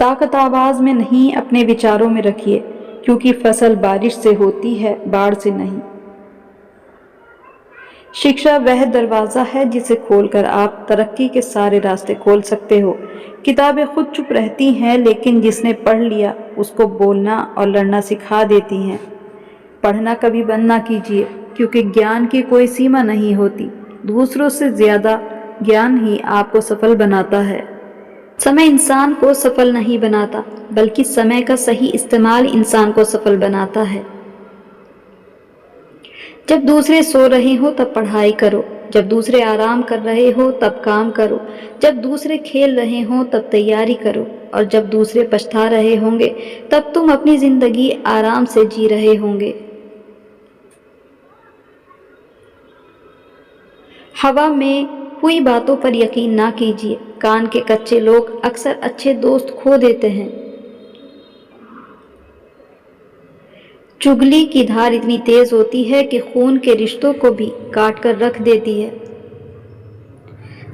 طاقت آواز میں نہیں اپنے विचारों में रखिए क्योंकि फसल बारिश से होती है बाढ़ से नहीं। शिक्षा वह दरवाज़ा है जिसे खोलकर आप तरक्की के सारे रास्ते खोल सकते हो। किताबें खुद चुप रहती हैं लेकिन जिसने पढ़ लिया उसको बोलना और लड़ना सिखा देती हैं। पढ़ना कभी बंद ना कीजिए क्योंकि ज्ञान की कोई सीमा नहीं होती। दूसरों से ज़्यादा ज्ञान ही आपको सफल बनाता है। समय इंसान को सफल नहीं बनाता बल्कि समय का सही इस्तेमाल इंसान को सफल बनाता है। जब दूसरे सो रहे हो तब पढ़ाई करो, जब दूसरे आराम कर रहे हो तब काम करो, जब दूसरे खेल रहे हो तब तैयारी करो और जब दूसरे पछता रहे होंगे तब तुम अपनी जिंदगी आराम से जी रहे होंगे। हवा में हुई बातों पर यकीन ना कीजिए। कान के कच्चे लोग अक्सर अच्छे दोस्त खो देते हैं। चुगली की धार इतनी तेज होती है कि खून के रिश्तों को भी काट कर रख देती है।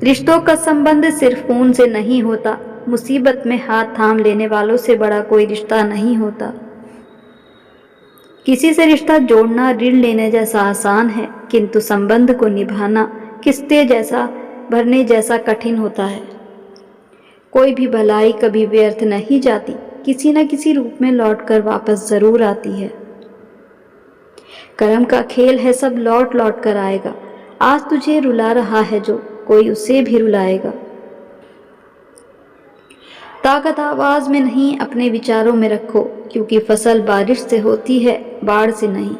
रिश्तों का संबंध सिर्फ खून से नहीं होता। मुसीबत में हाथ थाम लेने वालों से बड़ा कोई रिश्ता नहीं होता। किसी से रिश्ता जोड़ना ऋण लेने जैसा आसान है, किंतु संबंध को निभाना किस्तें जैसा भरने जैसा कठिन होता है। कोई भी भलाई कभी व्यर्थ नहीं जाती, किसी न किसी रूप में लौटकर वापस जरूर आती है। कर्म का खेल है, सब लौट लौट कर आएगा। आज तुझे रुला रहा है जो, कोई उसे भी रुलाएगा। ताकत आवाज में नहीं अपने विचारों में रखो क्योंकि फसल बारिश से होती है बाढ़ से नहीं।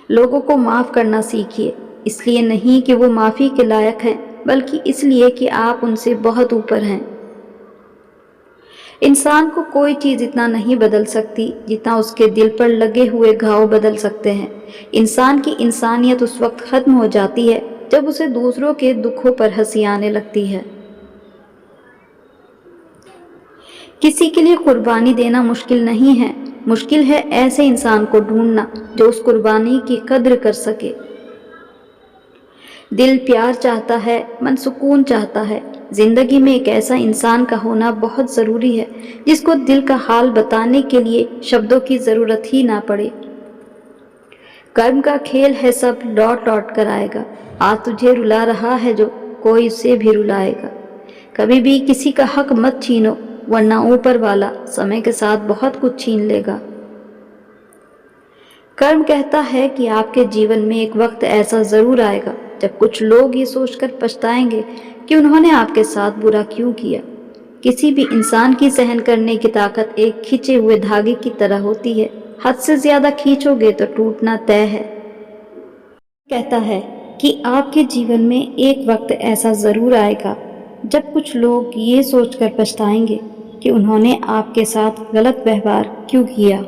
लोगों को माफ करना सीखिए, इसलिए नहीं कि वो माफी के लायक हैं बल्कि इसलिए कि आप उनसे बहुत ऊपर हैं। इंसान को कोई चीज इतना नहीं बदल सकती जितना उसके दिल पर लगे हुए घाव बदल सकते हैं। इंसान की इंसानियत उस वक्त खत्म हो जाती है जब उसे दूसरों के दुखों पर हंसी आने लगती है। किसी के लिए कुर्बानी देना मुश्किल नहीं है, मुश्किल है ऐसे इंसान को ढूंढना जो उस कुर्बानी की कद्र कर सके। दिल प्यार चाहता है, मन सुकून चाहता है। जिंदगी में एक ऐसा इंसान का होना बहुत ज़रूरी है जिसको दिल का हाल बताने के लिए शब्दों की ज़रूरत ही ना पड़े। कर्म का खेल है, सब लौट लौट कर आएगा। आज तुझे रुला रहा है जो, कोई उसे भी रुलाएगा। कभी भी किसी का हक मत छीनो वरना ऊपर वाला समय के साथ बहुत कुछ छीन लेगा। कर्म कहता है कि आपके जीवन में एक वक्त ऐसा ज़रूर आएगा जब कुछ लोग ये सोचकर पछताएंगे कि उन्होंने आपके साथ बुरा क्यों किया। किसी भी इंसान की सहन करने की ताकत एक खिंचे हुए धागे की तरह होती है। हद से ज़्यादा खींचोगे तो टूटना तय है। कहता है कि आपके जीवन में एक वक्त ऐसा ज़रूर आएगा जब कुछ लोग ये सोचकर पछताएंगे कि उन्होंने आपके साथ गलत व्यवहार क्यों किया।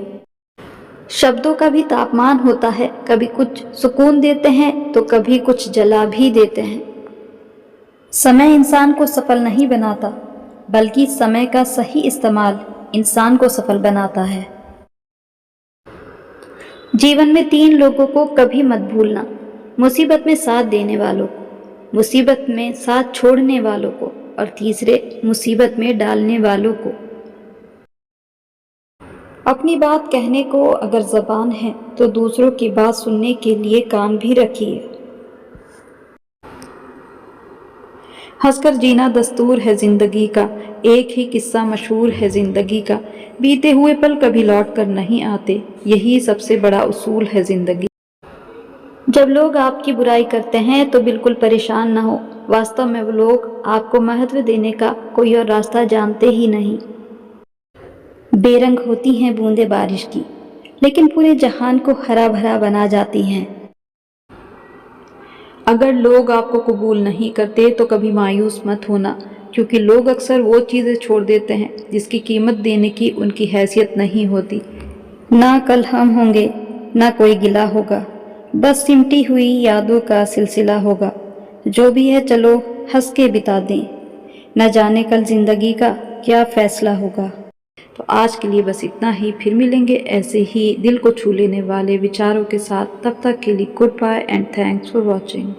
शब्दों का भी तापमान होता है, कभी कुछ सुकून देते हैं तो कभी कुछ जला भी देते हैं। समय इंसान को सफल नहीं बनाता बल्कि समय का सही इस्तेमाल इंसान को सफल बनाता है। जीवन में 3 लोगों को कभी मत भूलना, मुसीबत में साथ देने वालों को, मुसीबत में साथ छोड़ने वालों को और तीसरे मुसीबत में डालने वालों को। अपनी बात कहने को अगर ज़बान है तो दूसरों की बात सुनने के लिए कान भी रखिए। हंसकर जीना दस्तूर है ज़िंदगी का, एक ही किस्सा मशहूर है ज़िंदगी का। बीते हुए पल कभी लौट कर नहीं आते, यही सबसे बड़ा उसूल है ज़िंदगी। जब लोग आपकी बुराई करते हैं तो बिल्कुल परेशान ना हो, वास्तव में वो लोग आपको महत्व देने का कोई और रास्ता जानते ही नहीं। बेरंग होती हैं बूंदें बारिश की, लेकिन पूरे जहान को हरा भरा बना जाती हैं। अगर लोग आपको कबूल नहीं करते तो कभी मायूस मत होना, क्योंकि लोग अक्सर वो चीज़ें छोड़ देते हैं जिसकी कीमत देने की उनकी हैसियत नहीं होती। ना कल हम होंगे ना कोई गिला होगा, बस सिमटी हुई यादों का सिलसिला होगा। जो भी है चलो हंस के बिता दें, न जाने कल जिंदगी का क्या फैसला होगा। तो आज के लिए बस इतना ही, फिर मिलेंगे ऐसे ही दिल को छू लेने वाले विचारों के साथ। तब तक के लिए good bye and thanks for watching.